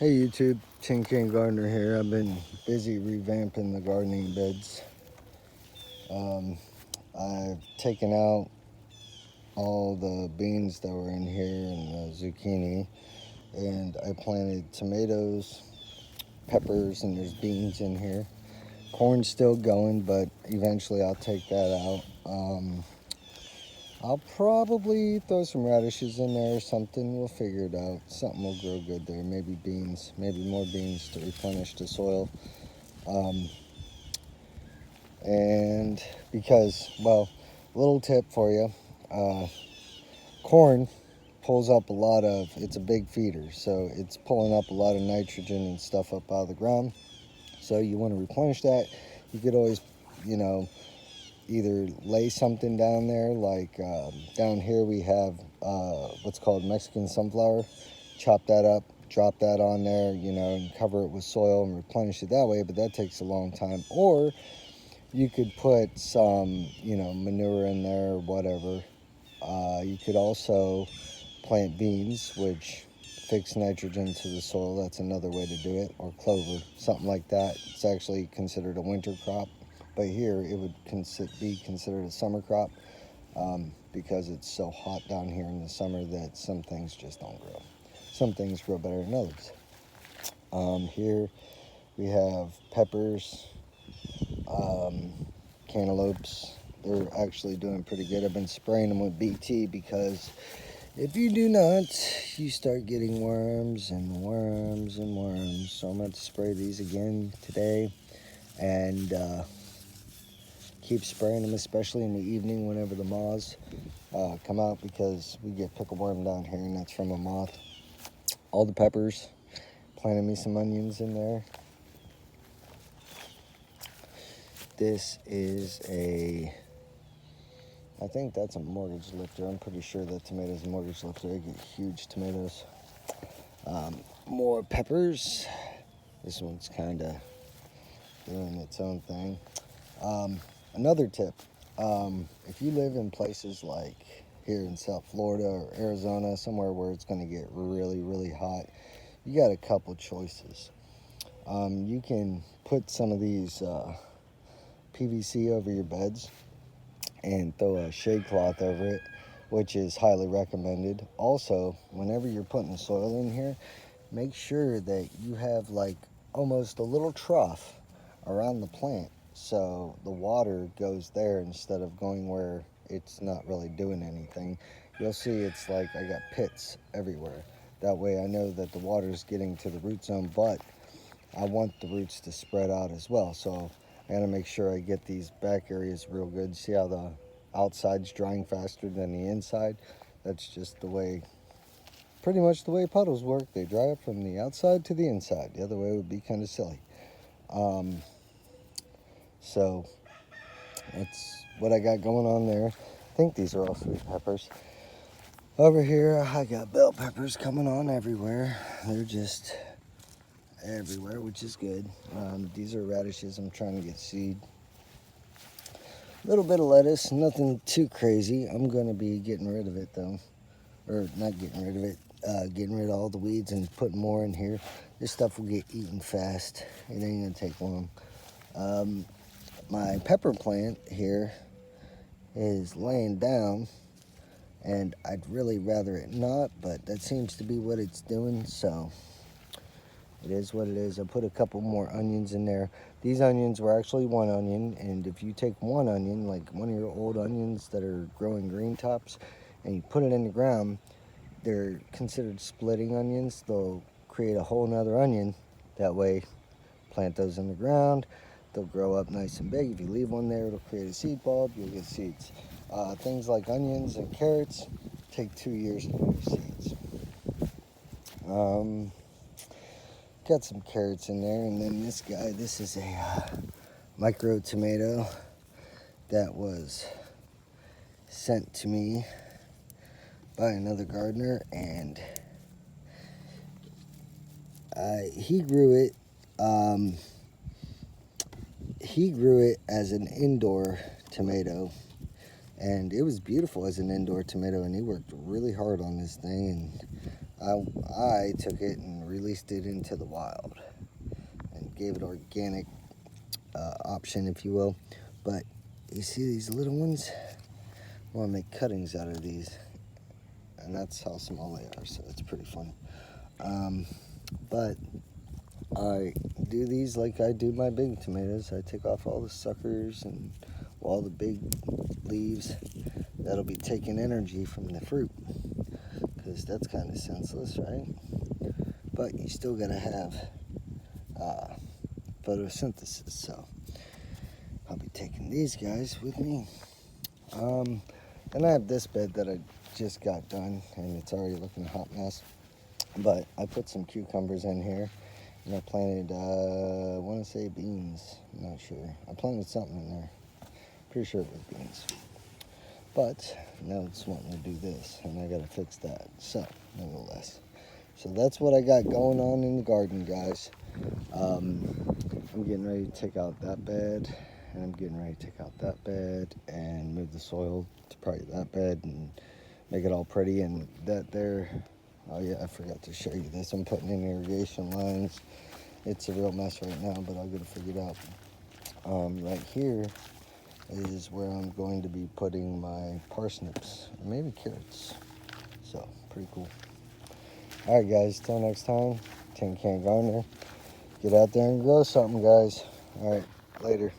Hey YouTube, Tin Can Gardener here. I've been busy revamping the gardening beds. I've taken out all the beans that were in here and the zucchini, and I planted tomatoes, peppers, and there's beans in here. Corn's still going, but eventually I'll take that out. I'll probably throw some radishes in there or something. We'll figure it out. Something will grow good there. Maybe beans, maybe more beans to replenish the soil. And because, well, little tip for you, corn pulls up a lot of, it's a big feeder, so it's pulling up a lot of nitrogen and stuff up out of the ground. So you want to replenish that. You could always, either lay something down there, like down here we have what's called Mexican sunflower. Chop that up, drop that on there, and cover it with soil and replenish it that way, but that takes a long time. Or you could put some, manure in there or whatever. You could also plant beans, which fix nitrogen to the soil. That's another way to do it. Or clover, something like that. It's actually considered a winter crop. But here it would be considered a summer crop because it's so hot down here in the summer that some things just don't grow. Some things grow better than others. Here we have peppers, cantaloupes. They're actually doing pretty good. I've been spraying them with BT because if you do not, you start getting worms and worms and worms. So I'm going to spray these again today and keep spraying them, especially in the evening whenever the moths come out, because we get pickleworm down here and that's from a moth. All the peppers, planted me some onions in there. This is I think that's a mortgage lifter. I'm pretty sure that tomato's a mortgage lifter. I get huge tomatoes. More peppers. This one's kind of doing its own thing. Another tip, if you live in places like here in South Florida or Arizona, somewhere where it's going to get really, really hot, you got a couple choices. You can put some of these PVC over your beds and throw a shade cloth over it, which is highly recommended. Also, whenever you're putting the soil in here, make sure that you have like almost a little trough around the plant, so the water goes there instead of going where it's not really doing anything. You'll see it's like I got pits everywhere. That way I know that the water is getting to the root zone, but I want the roots to spread out as well. So I gotta make sure I get these back areas real good. See how the outside's drying faster than the inside? That's just the way, pretty much the way puddles work. They dry up from the outside to the inside. The other way would be kind of silly. So that's what I got going on there. I think these are all sweet peppers. Over here I got bell peppers coming on everywhere. They're just everywhere, which is good. These are radishes I'm trying to get seed. A little bit of lettuce, nothing too crazy. I'm going to be getting rid of it though. Or not getting rid of it, getting rid of all the weeds and putting more in here. This stuff will get eaten fast. It ain't going to take long. My pepper plant here is laying down, and I'd really rather it not, but that seems to be what it's doing, so it is what it is. I put a couple more onions in there. These onions were actually one onion, and if you take one onion, like one of your old onions that are growing green tops, and you put it in the ground, they're considered splitting onions. They'll create a whole nother onion. That way, plant those in the ground. They'll grow up nice and big. If you leave one there, it'll create a seed bulb. You'll get seeds. Things like onions and carrots take 2 years to produce seeds. Got some carrots in there, and then this guy, this is a micro tomato that was sent to me by another gardener, and he grew it. He grew it as an indoor tomato, and it was beautiful as an indoor tomato, and he worked really hard on this thing, and I took it and released it into the wild and gave it organic option, if you will. But you see these little ones? I want to make cuttings out of these, and that's how small they are, so it's pretty funny. But I do these like I do my big tomatoes. I take off all the suckers and all the big leaves. That'll be taking energy from the fruit, because that's kind of senseless, right? But you still gotta have photosynthesis, so I'll be taking these guys with me. And I have this bed that I just got done, and it's already looking a hot mess. But I put some cucumbers in here, and I planted, I want to say beans. I'm not sure. I planted something in there. Pretty sure it was beans. But now it's wanting to do this, and I got to fix that. So, nonetheless. So that's what I got going on in the garden, guys. I'm getting ready to take out that bed, and I'm getting ready to take out that bed and move the soil to probably that bed and make it all pretty. And that there, oh yeah, I forgot to show you this. I'm putting in irrigation lines. It's a real mess right now, but I'll get it figured out. Right here is where I'm going to be putting my parsnips, or maybe carrots. So, pretty cool. All right, guys, till next time, Tin Can Gardener. Get out there and grow something, guys. All right, later.